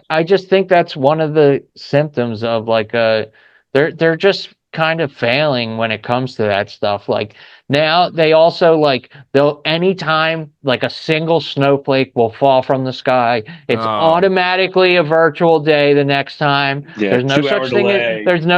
I just think that's one of the symptoms of like they're just kind of failing when it comes to that stuff. Like now they also like they'll anytime like a single snowflake will fall from the sky, it's automatically a virtual day the next time. Yeah, There's no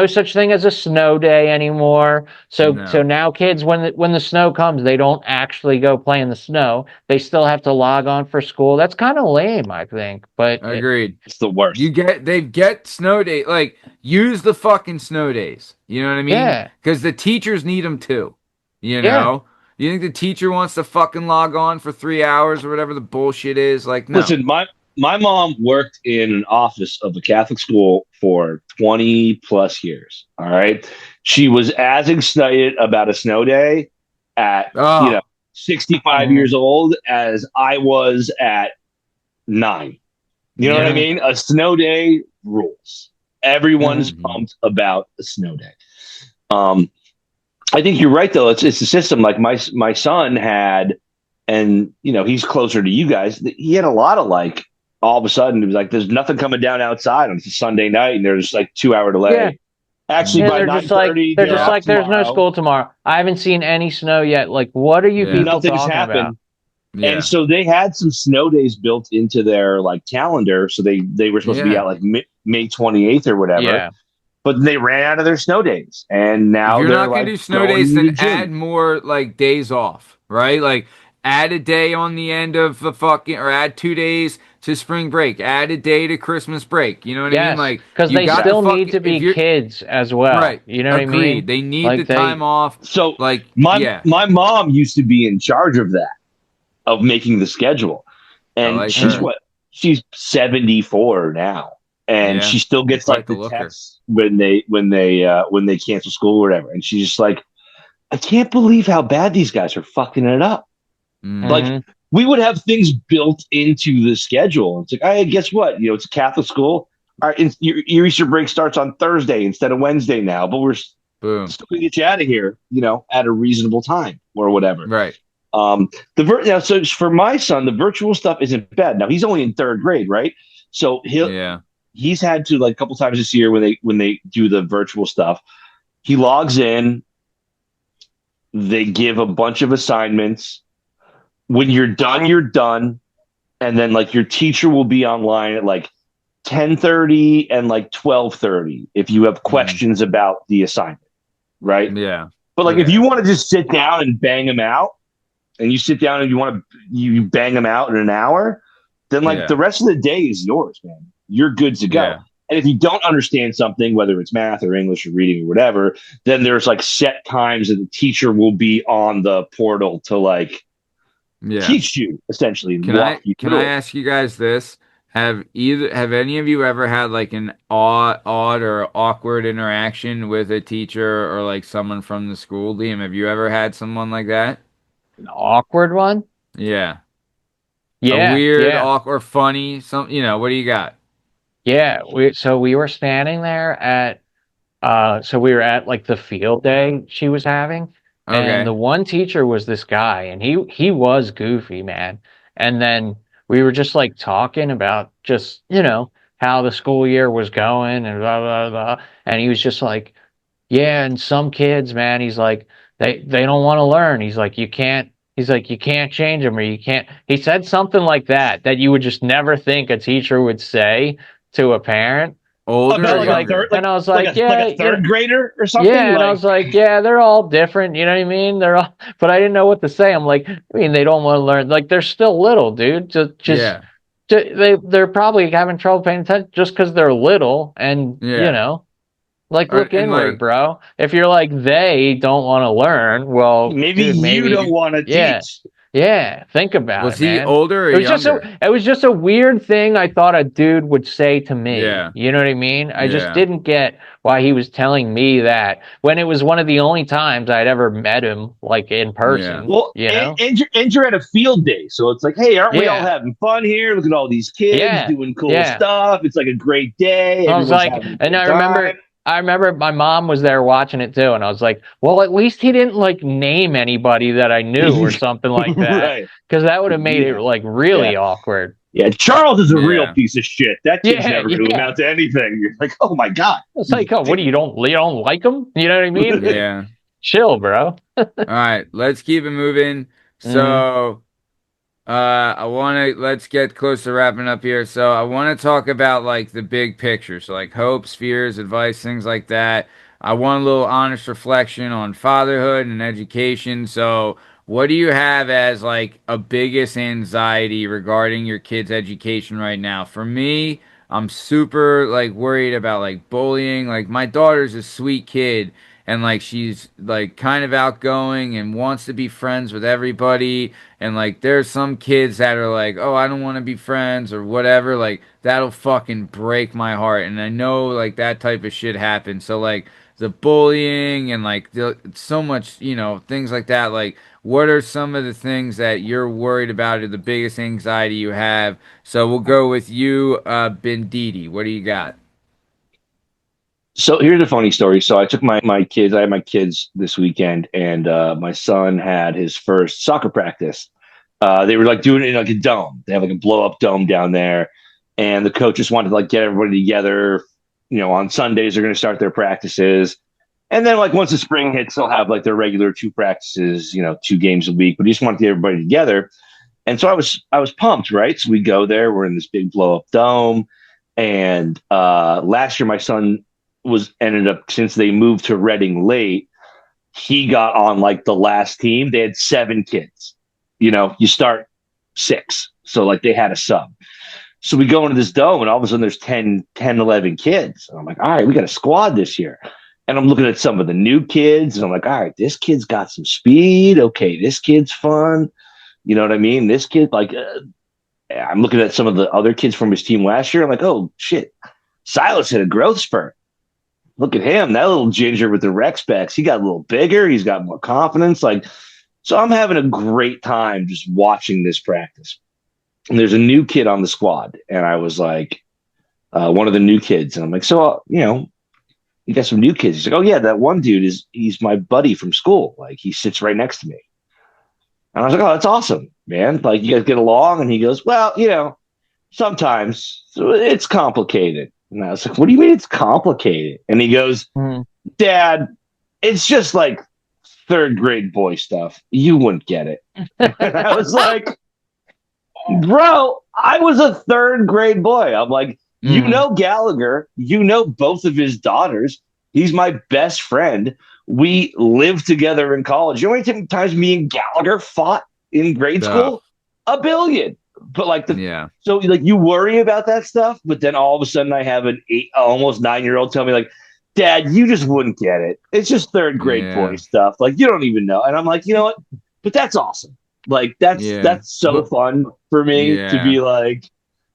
such thing as a snow day anymore. So now kids when the snow comes, they don't actually go play in the snow. They still have to log on for school. That's kind of lame, I think. But agreed. It's the worst. They get snow day, like use the fucking snow days. You know what I mean? Yeah. Because the teachers need them too. You know? You think the teacher wants to fucking log on for 3 hours or whatever the bullshit is? Like, no. Listen, my mom worked in an office of a Catholic school for 20 plus years. All right. She was as excited about a snow day at 65 years old as I was at 9. You know what I mean? A snow day rules. Everyone's pumped about a snow day. I think you're right though. It's the system. Like my son had, and he's closer to you guys. He had a lot of like all of a sudden it was like there's nothing coming down outside on Sunday night, and there's like 2-hour delay. Yeah. Actually, by 9:30, they're just like there's no school tomorrow. I haven't seen any snow yet. Like, what are you people Nothing's talking happened. about? Yeah. And so they had some snow days built into their like calendar. So they were supposed to be out like May 28th or whatever. Yeah. But they ran out of their snow days, and now if you're they're not gonna do snow days, then add more like days off, right? Like add a day on the end of the fucking, or add 2 days to spring break, add a day to Christmas break. You know what I mean? Like because they still need to be kids as well, right? You know what I mean? They need the time off. So like my mom used to be in charge of that, of making the schedule, and she's 74 now. And she still gets like the texts when they cancel school or whatever. And she's just like, I can't believe how bad these guys are fucking it up. Mm-hmm. Like we would have things built into the schedule. It's like, hey, guess what? It's a Catholic school. All right, your Easter break starts on Thursday instead of Wednesday now, but we're still gonna get you out of here, at a reasonable time or whatever. Right. So for my son, the virtual stuff isn't bad. Now he's only in 3rd grade, right? So he's had to like a couple times this year when they do the virtual stuff, he logs in, they give a bunch of assignments. When you're done. And then like your teacher will be online at like 10:30 and like 12:30 if you have questions about the assignment. Right. Yeah. But like if you want to just sit down and bang them out, and you sit down and you bang them out in an hour, then like the rest of the day is yours, man. You're good to go. Yeah. And if you don't understand something, whether it's math or English or reading or whatever, then there's like set times that the teacher will be on the portal to like teach you essentially. Can I ask you guys this? Have any of you ever had like an odd or awkward interaction with a teacher or like someone from the school? Liam, have you ever had someone like that? An awkward one? Yeah. Yeah. A weird, awkward, funny. What do you got? Yeah. We were standing there at we were at like the field day she was having. Okay. And the one teacher was this guy, and he was goofy, man. And then we were just like talking about just, how the school year was going and blah, blah, blah. And he was just like, yeah, and some kids, man, he's like, they don't want to learn. He's like, you can't change them, or you can't. He said something like that you would just never think a teacher would say to a parent. Older, and I was like, like a 3rd grader or something. Yeah, and I was like, yeah, they're all different. You know what I mean? They're all, but I didn't know what to say. I'm like, I mean, they don't want to learn. Like, they're still little, dude. They're probably having trouble paying attention just because they're little, and like look inward, like, bro. If you're like they don't want to learn, well, maybe you don't want to teach. Yeah, think about it. Was he older or younger? It was just a weird thing I thought a dude would say to me. Yeah. You know what I mean? I just didn't get why he was telling me that when it was one of the only times I'd ever met him like in person. Yeah. Well, and you're at a field day, so it's like, hey, aren't we all having fun here? Look at all these kids doing cool stuff. It's like a great day. I was like, and I remember my mom was there watching it too, and I was like, well, at least he didn't like name anybody that I knew or something like that, because that would have made it like really awkward. Yeah, Charles is a real piece of shit. That kid's never going to amount to anything. You're like, oh my god. It's like, oh, what do you don't like him? You know what I mean? Yeah. Chill, bro. All right, let's keep it moving. Mm, So, I want to let's get close to wrapping up here. So, I want to talk about like the big picture. So, like hopes, fears, advice, things like that. I want a little honest reflection on fatherhood and education. So, what do you have as like a biggest anxiety regarding your kid's education right now? For me, I'm super like worried about like bullying. Like my daughter's a sweet kid and like she's like kind of outgoing and wants to be friends with everybody and like there's some kids that are like, "Oh, I don't want to be friends" or whatever, like that'll fucking break my heart. And I know like that type of shit happens. So like the bullying and like so much, things like that. Like what are some of the things that you're worried about or the biggest anxiety you have? So we'll go with you, Benditi. What do you got? So here's a funny story. So I took my kids. I had my kids this weekend, and my son had his first soccer practice. They were like doing it in like a dome. They have like a blow up dome down there, and the coach just wanted to like get everybody together. On Sundays they're going to start their practices, and then like once the spring hits, they'll have like their regular two practices. 2 games a week. But he just wanted to get everybody together, and so I was pumped, right? So we go there. We're in this big blow up dome, and last year my son was ended up since they moved to Reading late, he got on like the last team. They had 7 kids. You start 6. So like they had a sub. So we go into this dome and all of a sudden there's 11 kids. And I'm like, all right, we got a squad this year. And I'm looking at some of the new kids and I'm like, all right, this kid's got some speed. Okay, this kid's fun. You know what I mean? This kid, like, I'm looking at some of the other kids from his team last year. I'm like, oh shit, Silas hit a growth spurt. Look at him, that little ginger with the rec specs. He got a little bigger. He's got more confidence. Like, so I'm having a great time just watching this practice. And there's a new kid on the squad, and I was like, one of the new kids, and I'm like, so you got some new kids. He's like, oh yeah, that one dude he's my buddy from school. Like, he sits right next to me. And I was like, oh, that's awesome, man. Like, you guys get along. And he goes, well, sometimes it's complicated. And I was like, what do you mean it's complicated? And he goes, mm, Dad, it's just like third grade boy stuff. You wouldn't get it. And I was like, bro, I was a third grade boy. I'm like, mm. Gallagher, both of his daughters. He's my best friend. We lived together in college. You know how many times me and Gallagher fought in grade Oh, school? A billion. But like yeah. so like you worry about that stuff, but then all of a sudden I have an almost 9-year old tell me like, Dad, you just wouldn't get it. It's just third grade boy Yeah. stuff. Like, you don't even know. And I'm like, you know what? But that's awesome. Like, that's Yeah. that's so But fun for me to yeah. be like,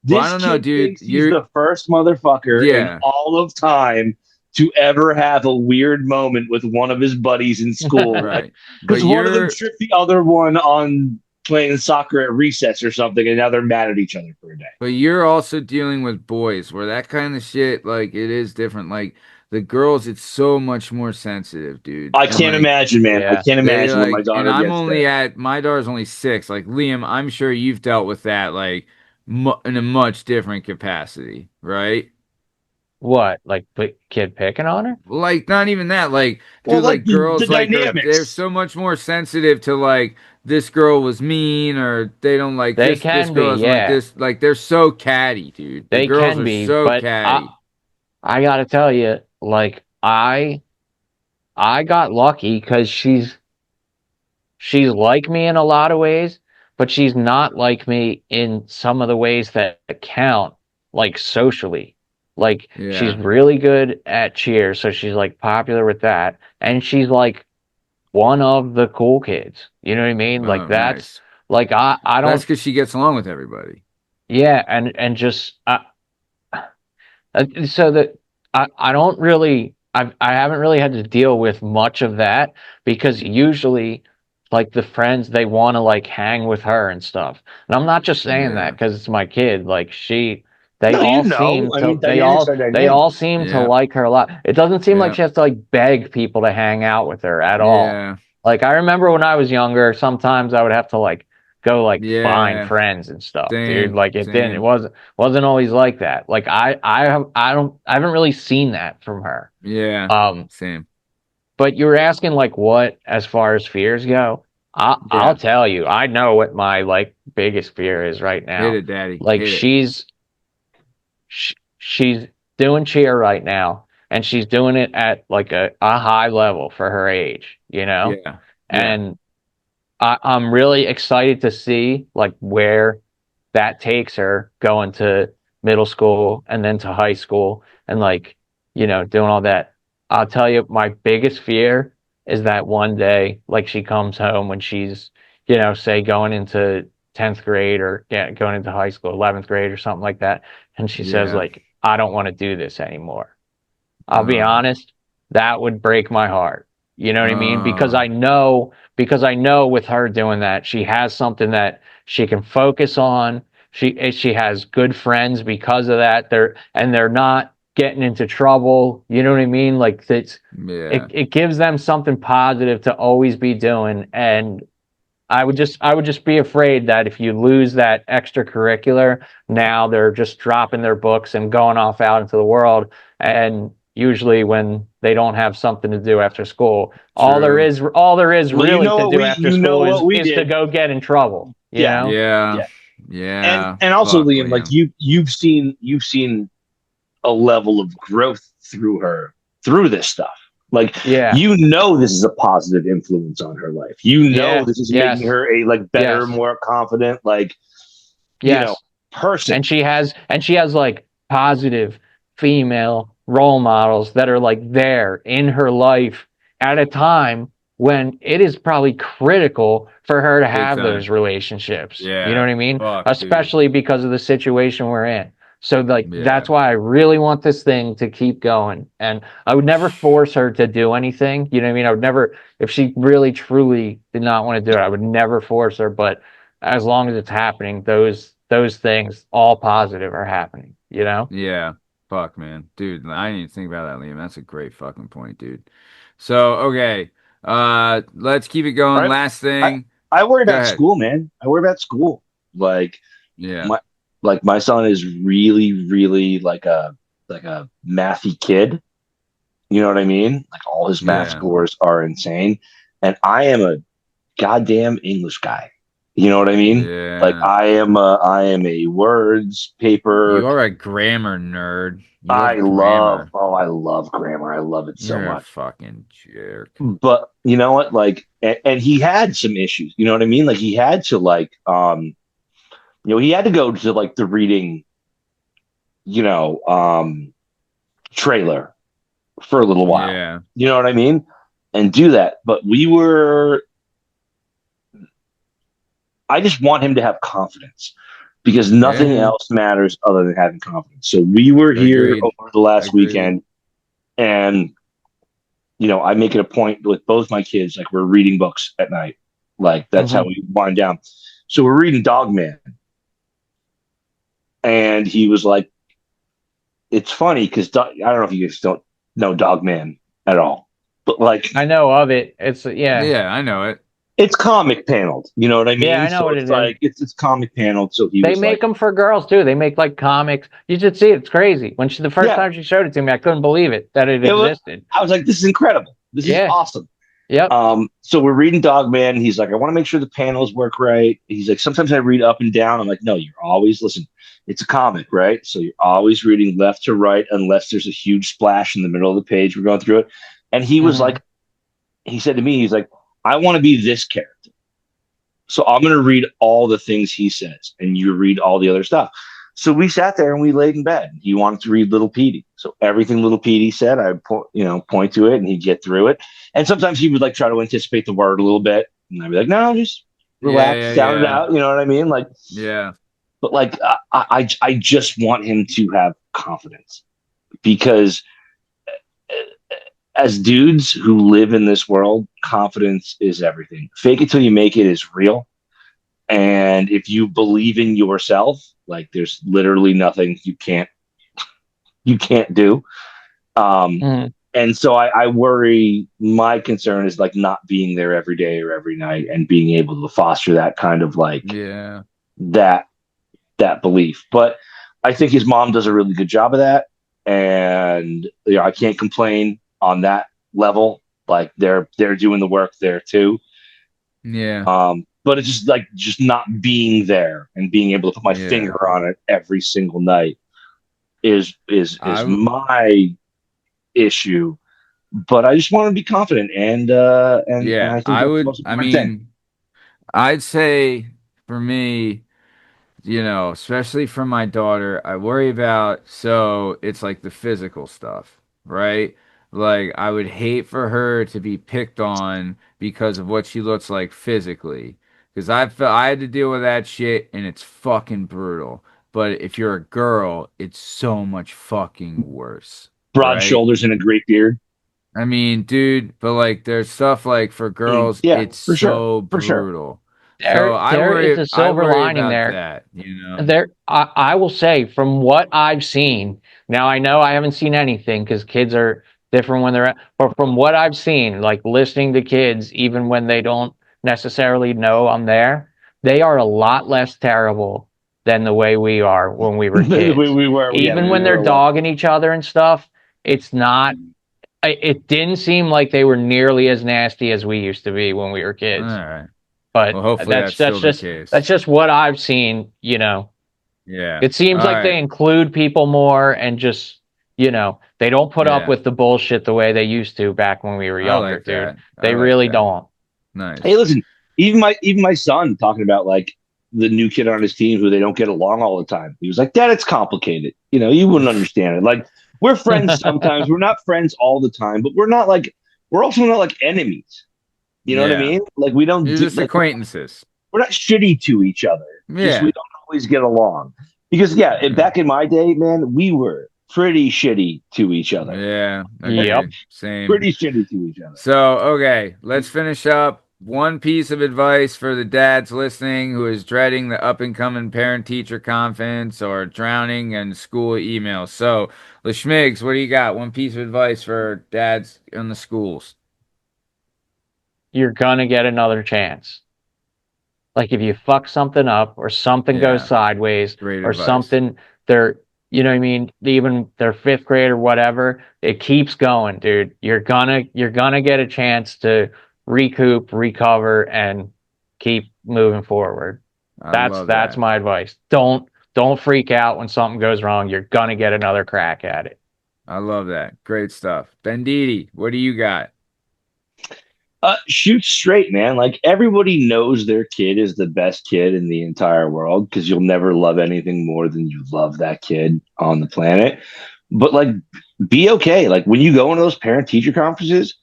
Well, I this don't know, kid dude. thinks he's the first motherfucker in Yeah. all of time to ever have a weird moment with one of his buddies in school. Like, Right. But because one of them you're tripped the other one on playing soccer at recess or something, and now they're mad at each other for a day. but you're also dealing with boys where that kind of shit, like it is different. Like the girls, it's so much more sensitive, dude. I And can't like imagine, man. I Yeah. can't they imagine when my like, and daughter I'm gets only there. at my daughter's only 6. Like Liam, I'm sure you've dealt with that like mu in a much different capacity, right? What? Like kid picking on her? Like not even that, like Well, just like like the girls like are they're dynamics. so much more sensitive to like this girl was mean or they don't like They this can be, girl doesn't like yeah. this. Like they're so catty, dude. The They girls can are be, so but catty. I gotta tell you, like I got lucky because she's like me in a lot of ways, but she's not like me in some of the ways that count, like socially. Like she's Yeah. really good at cheer, so she's like popular with that, and she's like one of the cool kids. You know what I mean? Like Oh, that's nice. like I That's don't, because she gets along with everybody. yeah, and just so that I don't really I haven't really had to deal with much of that because usually like the friends they want to like hang with her and stuff. And I'm not just saying that Yeah. because it's my kid. Like they No, all seem I to mean, dynamics are they dynamics. all seem to Yeah. like her a lot. It doesn't seem like Yeah. she has to like beg people to hang out with her at all. Yeah. Like I remember when I was younger, sometimes I would have to like go like find Yeah. friends and stuff, dude. Same. Like it Same. wasn't always like that. Like I haven't really seen that from her. Yeah. Um, Same. but you were asking like what as far as fears go. I'll tell you, I know what my like biggest fear is right now. Hit it, Daddy. Like Hit it. she's doing cheer right now, and she's doing it at like a high level for her age, you know? Yeah. And I'm really excited to see like where that takes her going to middle school and then to high school and like, doing all that. I'll tell you, my biggest fear is that one day, like she comes home when she's, say going into 10th grade or going into high school, 11th grade or something like that. And she says like, I don't want to do this anymore. I'll be honest, that would break my heart. You know what I mean? Because I know with her doing that, she has something that she can focus on. She has good friends because of that. They're not getting into trouble. You know what I mean? Like it gives them something positive to always be doing. And I would just be afraid that if you lose that extracurricular, now they're just dropping their books and going off out into the world. And usually when they don't have something to do after school, all there is really to do after school is to go get in trouble. You know? Yeah. And also, Fuck, Liam, like you've seen a level of growth through her through this stuff. Like, this is a positive influence on her life. This is making her a like better, more confident, like, person. And she has like positive female role models that are like there in her life at a time when it is probably critical for her to have those relationships. You know what I mean? Especially because of the situation we're in. So like that's why I really want this thing to keep going. And I would never force her to do anything. You know what I mean? I would never, if she really truly did not want to do it, I would never force her. But as long as it's happening, those things, all positive, are happening, you know? Yeah. Fuck, man. Dude, I didn't even think about that, Liam. That's a great fucking point, dude. So, okay. Let's keep it going. Right. Last thing. I worry about school, man. I worry about school. Like, my son is really, really like a mathy kid. You know what I mean? Like all his math scores are insane. And I am a goddamn English guy. You know what I mean? Yeah. Like I am a words paper. You're a grammar nerd. I love grammar. I love it so much. You're a fucking jerk. But you know what? Like, and he had some issues. You know what I mean? Like he had to he had to go to like the reading, trailer for a little while. Yeah. You know what I mean? And do that. But I just want him to have confidence because nothing else matters other than having confidence. So we were here over the last weekend and, I make it a point with both my kids, like we're reading books at night. Like that's how we wind down. So we're reading Dog Man. And he was like, it's funny because I don't know if you guys don't know Dog Man at all, but like I know of it. It's yeah, I know it. It's comic paneled. You know what I mean? Yeah, I know what it is. Like it's comic paneled. So they make them for girls too. They make like comics. You should see it. It's crazy. When the first time she showed it to me, I couldn't believe it that it existed. I was like, this is incredible. This is awesome. Yep. So we're reading Dog Man. He's like, I want to make sure the panels work right. He's like, sometimes I read up and down. I'm like, no, you're always listen. It's a comic, right? So you're always reading left to right unless there's a huge splash in the middle of the page. We're going through it. And he was like, he said to me, he's like, I want to be this character. So I'm going to read all the things he says and you read all the other stuff. So we sat there and we laid in bed. He wanted to read Little Petey. So everything Little Petey said, I point to it and he'd get through it. And sometimes he would like try to anticipate the word a little bit. And I'd be like, no, just relax, sound it out. You know what I mean? Like, but like, I just want him to have confidence because as dudes who live in this world, confidence is everything. Fake it till you make it is real. And if you believe in yourself, like there's literally nothing you can't do. And so I worry, my concern is like not being there every day or every night and being able to foster that kind of like, that belief. But I think his mom does a really good job of that. And, I can't complain on that level. Like they're doing the work there too. Yeah. But it's just not being there and being able to put my Yeah. finger on it every single night is I my issue. But I just want to be confident, and yeah, I think I that's the would most I important thing. mean, I'd say for me, especially for my daughter, I worry about so it's like the physical stuff, right? Like I would hate for her to be picked on because of what she looks like physically. Because I had to deal with that shit and it's fucking brutal. But if you're a girl, it's so much fucking worse, Broad right? shoulders and a great beard. I mean, dude, but like there's stuff like for girls, Yeah, it's for sure, so for sure. brutal. So There is a I silver worry lining about there. that, you know. I will say from what I've seen, now I know I haven't seen anything because kids are different when they're at, but from what I've seen, like listening to kids, even when they don't necessarily know I'm there, they are a lot less terrible than the way we are when we were The way kids. we were, yeah, Even we when were they're a lot. dogging each other and stuff, it's not, it didn't seem like they were nearly as nasty as we used to be when we were All kids. right. But Well, hopefully that's still the case. that's just what I've seen, you know. Yeah. It All seems like right. they include people more and just, they don't put up Yeah. with the bullshit the way they used to back when we were I younger, like dude. that. I They like really that. don't. Hey, Nice. listen, even my son talking about like the new kid on his team who they don't get along all the time. He was like, "Dad, it's complicated. You wouldn't understand it. Like we're friends sometimes. We're not friends all the time, but we're also not like enemies. You know what I Yeah. mean? Like we don't You're do just like acquaintances. we're not shitty to each other. Just we Yeah. don't always get along. Because yeah, Yeah. back in my day, man, we were pretty shitty to each other. Yeah. Yep. Agreed. Same. Pretty shitty to each other. So, okay, let's finish up. One piece of advice for the dads listening who is dreading the up and coming parent teacher conference or drowning in school emails. So, Lashmigs, what do you got? One piece of advice for dads in the schools. You're gonna get another chance. Like if you fuck something up or something goes Yeah, sideways great or advice. something they're what I mean, even their fifth grade or whatever, it keeps going, dude. You're gonna get a chance to recoup, recover, and keep moving forward. I love That's that. my advice. Don't freak out when something goes wrong. You're gonna get another crack at it. I love that. Great stuff. Benditi, what do you got? Shoot straight, man. Like everybody knows their kid is the best kid in the entire world because you'll never love anything more than you love that kid on the planet. But like, be okay. Like when you go into those parent teacher conferences,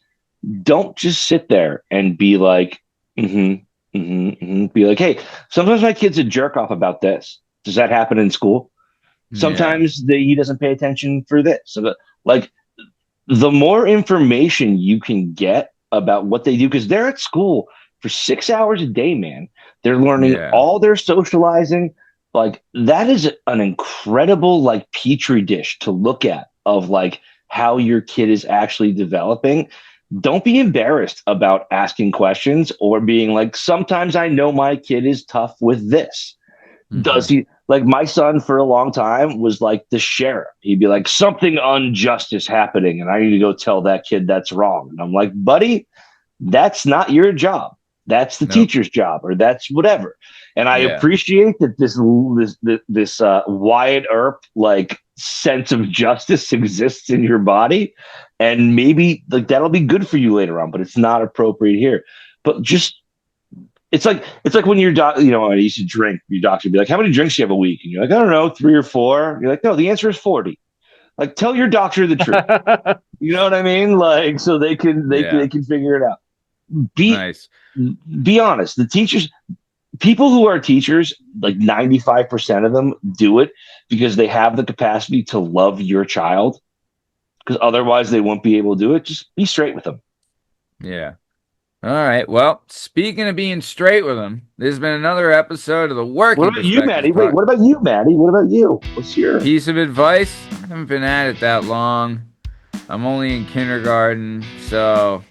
don't just sit there and be like, be like, hey, sometimes my kid's a jerk off about this. Does that happen in school? Yeah, Sometimes he doesn't pay attention for this. Like the more information you can get about what they do, because they're at school for 6 hours a day, man. They're learning yeah, all their socializing. Like that is an incredible like petri dish to look at of like how your kid is actually developing. Don't be embarrassed about asking questions or being like, sometimes I know my kid is tough with this. Does hmm, he like my son for a long time was like the sheriff? He'd be like, something unjust is happening, and I need to go tell that kid that's wrong. And I'm like, buddy, that's not your job. That's the nope, teacher's job, or that's whatever. And I yeah, appreciate that this Wyatt Earp like sense of justice exists in your body, and maybe like that'll be good for you later on. But it's not appropriate here. But just it's like when your doc, I used to drink. Your doctor would be like, "How many drinks do you have a week?" And you're like, "I don't know, 3 or 4." You're like, "No, the answer is 40." Like, tell your doctor the truth. You know what I mean? Like, so yeah, they can figure it out. Be nice. be honest. The teachers, people who are teachers, like 95% of them do it because they have the capacity to love your child. Because otherwise, they won't be able to do it. Just be straight with them. Yeah. All right. Well, speaking of being straight with them, this has been another episode of the What Working about you, Perspectives Maddie? Wait, Pod. what about you, Maddie? What about you? What's your Piece of advice. I haven't been at it that long. I'm only in kindergarten, so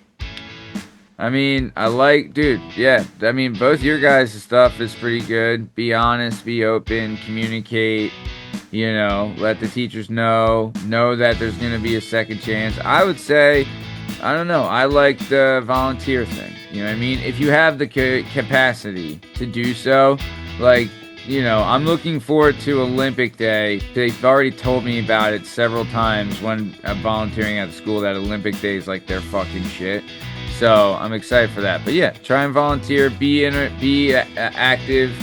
I mean, dude, yeah. I mean, both your guys' stuff is pretty good. Be honest, be open, communicate, let the teachers know that there's going to be a second chance. I would say I don't know. I like the volunteer thing. You know what I mean? If you have the capacity to do so, like, you know, I'm looking forward to Olympic Day. They've already told me about it several times when I'm volunteering at the school that Olympic Day is like their fucking shit. So I'm excited for that. But yeah, try and volunteer, be in it, be active.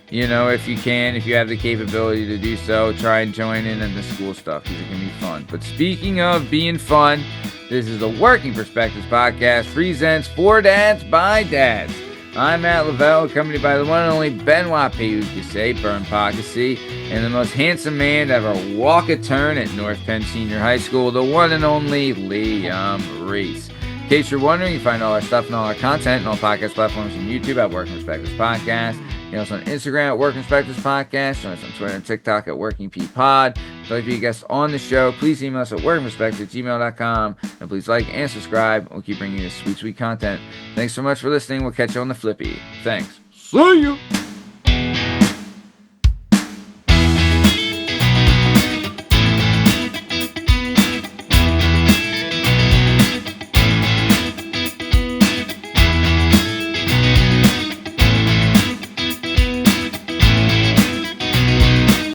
You know, if you can, if you have the capability to do so, try and join in the school stuff because it can be fun. But speaking of being fun, this is the Working Perspectives Podcast, presents for dads by dads. I'm Matt Lavelle, accompanied by the one and only Benoit Payukase, Bern Pockasy, and the most handsome man to ever walk a turn at North Penn Senior High School, the one and only Liam Reese. In case you're wondering, you find all our stuff and all our content on all podcast platforms and YouTube at Working Perspectives Podcast. You know us on Instagram at Working Perspectives Podcast. Join us on Twitter and TikTok at Working P Pod. So if you guests on the show, please email us at workingperspectives@gmail.com. And please like and subscribe. We'll keep bringing you sweet, sweet content. Thanks so much for listening. We'll catch you on the flippy. Thanks. See you.